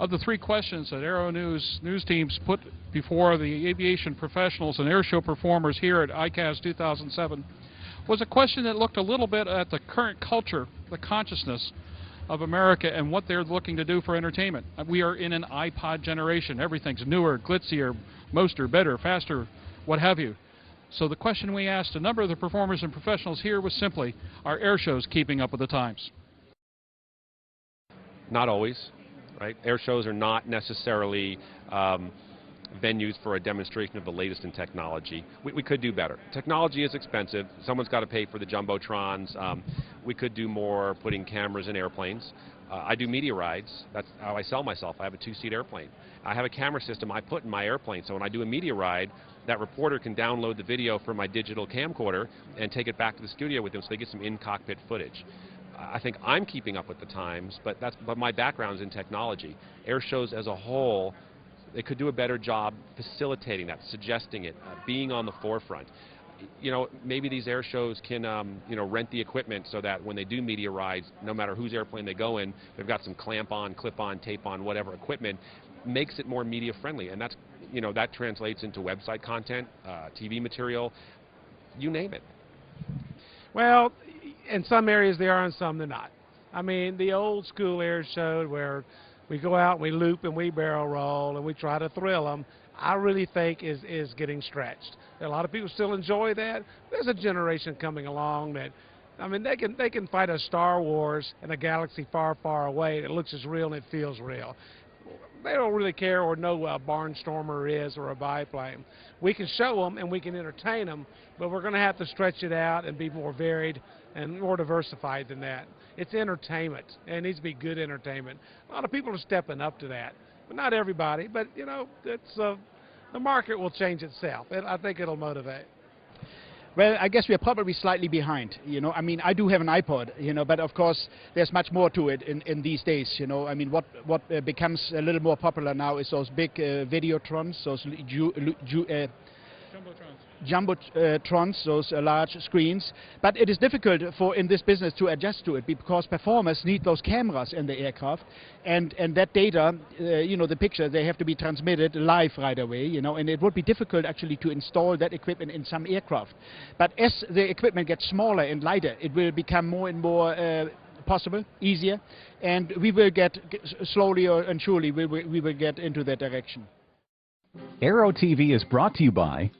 Of the three questions that Aero-News news teams put before the aviation professionals and airshow performers here at ICAS 2007 was a question that looked a little bit at the current culture, the consciousness of America and what they're looking to do for entertainment. We are in an iPod generation. Everything's newer, glitzier, moster, better, faster, what have you. So the question we asked a number of the performers and professionals here was simply, are air shows keeping up with the times? Not always, right? Air shows are not necessarily venues for a demonstration of the latest in technology. We could do better. Technology is expensive. Someone's got to pay for the jumbotrons. We could do more putting cameras in airplanes. I do media rides. That's how I sell myself. I have a two-seat airplane. I have a camera system I put in my airplane, so when I do a media ride, that reporter can download the video from my digital camcorder and take it back to the studio with them so they get some in-cockpit footage. I think I'm keeping up with the times, but my background's in technology. Air shows as a whole, they could do a better job facilitating that, suggesting it, being on the forefront. You know, maybe these air shows can, you know, rent the equipment so that when they do media rides, no matter whose airplane they go in, they've got some clamp-on, clip-on, tape-on, whatever equipment, makes it more media-friendly, and that's, you know, that translates into website content, TV material, you name it. Well, in some areas they are, and some they're not. I mean, the old school air show where we go out, we loop, and we barrel roll, and we try to thrill them, I really think is getting stretched. A lot of people still enjoy that. There's a generation coming along that, I mean, they can fight a Star Wars in a galaxy far, far away that looks as real and it feels real. They don't really care or know what a barnstormer is or a biplane. We can show them and we can entertain them, but we're going to have to stretch it out and be more varied and more diversified than that. It's entertainment, and it needs to be good entertainment. A lot of people are stepping up to that, but not everybody. But, you know, it's, the market will change itself. I think it'll motivate. Well, I guess we are probably slightly behind, you know. I mean, I do have an iPod, you know, but of course there's much more to it in these days, you know. I mean, what becomes a little more popular now is those big videotrons, those jumbotrons, those large screens. But it is difficult in this business to adjust to it because performers need those cameras in the aircraft, and that data, you know, the picture, they have to be transmitted live right away, you know, and it would be difficult actually to install that equipment in some aircraft. But as the equipment gets smaller and lighter, it will become more and more possible, easier, and we will get slowly and surely we will get into that direction. Aero-TV is brought to you by...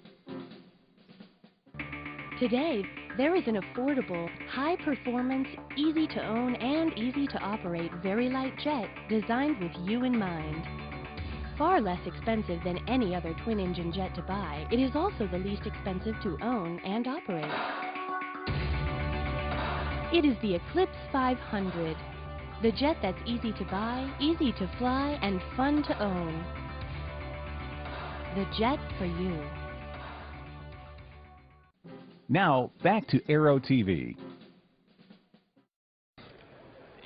Today, there is an affordable, high-performance, easy-to-own and easy-to-operate very light jet designed with you in mind. Far less expensive than any other twin-engine jet to buy, it is also the least expensive to own and operate. It is the Eclipse 500, the jet that's easy to buy, easy to fly, and fun to own. The jet for you. Now, back to Aero-TV.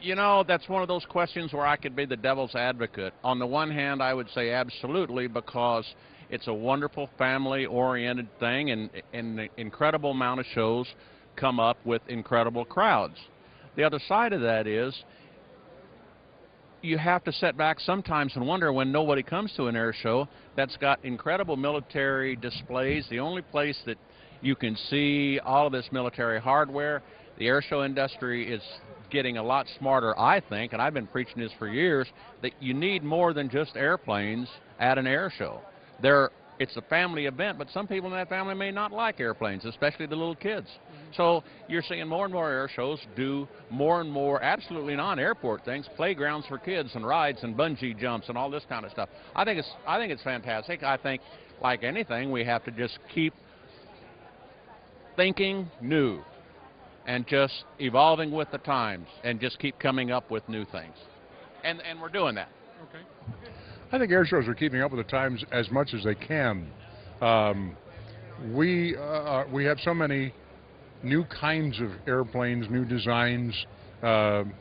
You know, that's one of those questions where I could be the devil's advocate. On the one hand, I would say absolutely, because it's a wonderful family-oriented thing, and an incredible amount of shows come up with incredible crowds. The other side of that is you have to sit back sometimes and wonder when nobody comes to an air show that's got incredible military displays. The only place that you can see all of this military hardware. The air show industry is getting a lot smarter, I think, and I've been preaching this for years, that you need more than just airplanes at an air show. It's a family event, but some people in that family may not like airplanes, especially the little kids. So you're seeing more and more air shows do more and more absolutely non-airport things, playgrounds for kids and rides and bungee jumps and all this kind of stuff. I think it's fantastic. I think, like anything, we have to just keep thinking new and just evolving with the times and just keep coming up with new things. And we're doing that. Okay. I think air shows are keeping up with the times as much as they can. We have so many new kinds of airplanes, new designs,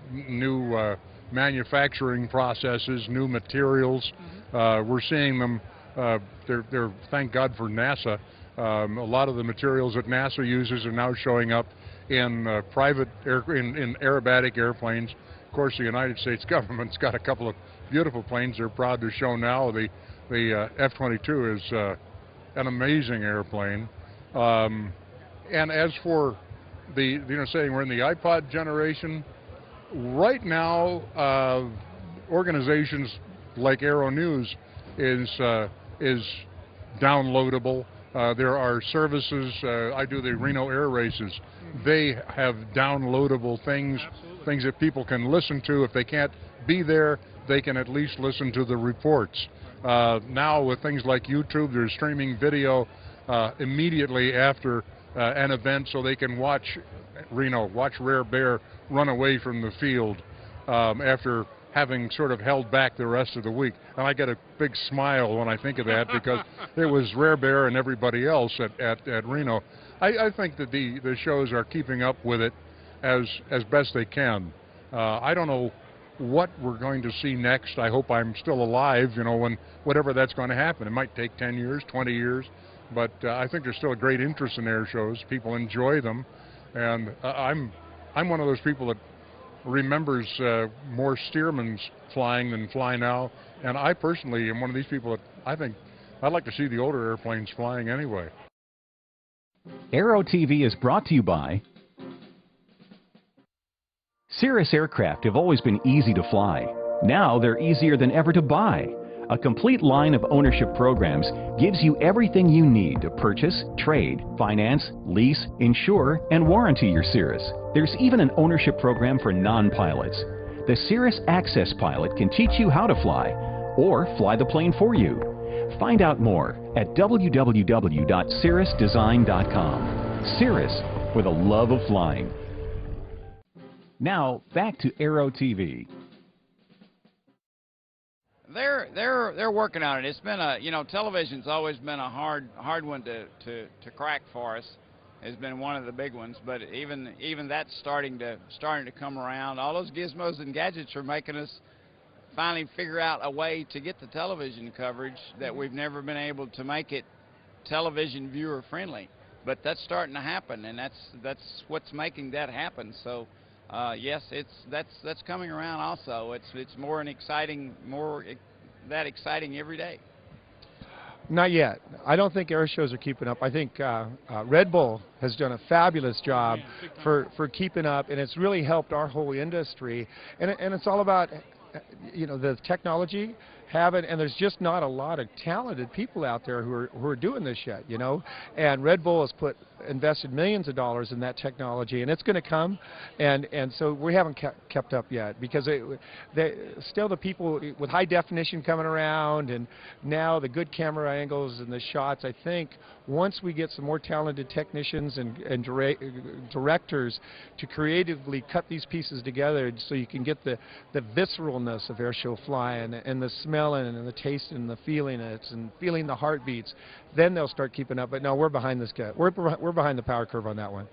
new manufacturing processes, new materials. We're seeing them, they're thank God for NASA. A lot of the materials that NASA uses are now showing up in private in aerobatic airplanes. Of course, the United States government's got a couple of beautiful planes they're proud to show now. The F-22 is an amazing airplane. And as for the, saying we're in the iPod generation, right now, organizations like Aero-News is downloadable. There are services. I do the Reno Air Races. They have downloadable things, things that people can listen to. If they can't be there, they can at least listen to the reports. Now with things like YouTube, there's streaming video immediately after an event, so they can watch Reno, watch Rare Bear run away from the field after having sort of held back the rest of the week. And I get a big smile when I think of that because it was Rare Bear and everybody else at Reno. I think that the shows are keeping up with it as best they can. I don't know what we're going to see next. I hope I'm still alive, when whatever that's going to happen. It might take 10 years, 20 years, but I think there's still a great interest in air shows. People enjoy them, and I'm one of those people that remembers more Stearman's flying than fly now, and I personally am one of these people that I think I'd like to see the older airplanes flying anyway. Aero-TV is brought to you by Cirrus aircraft have always been easy to fly. Now they're easier than ever to buy. A complete line of ownership programs gives you everything you need to purchase, trade, finance, lease, insure, and warranty your Cirrus. There's even an ownership program for non-pilots. The Cirrus Access Pilot can teach you how to fly or fly the plane for you. Find out more at www.cirrusdesign.com. Cirrus, for the love of flying. Now, back to Aero-TV. They're working on it. It's been a, television's always been a hard one to crack for us. It's been one of the big ones, but even that's starting to come around. All those gizmos and gadgets are making us finally figure out a way to get the television coverage that we've never been able to make it television viewer friendly. But that's starting to happen, and that's what's making that happen. So yes, that's coming around also. It's more exciting every day. Not yet. I don't think air shows are keeping up. I think Red Bull has done a fabulous job for keeping up, and it's really helped our whole industry. And it's all about the technology. And there's just not a lot of talented people out there who are doing this yet, And Red Bull has invested millions of dollars in that technology, and it's going to come, and so we haven't kept up yet because still the people with high definition coming around, and now the good camera angles and the shots. I think once we get some more talented technicians and directors to creatively cut these pieces together, so you can get the visceralness of airshow flying and the smelling and the tasting and the feeling it and feeling the heartbeats, then they'll start keeping up. But no, we're behind this guy. We're behind the power curve on that one.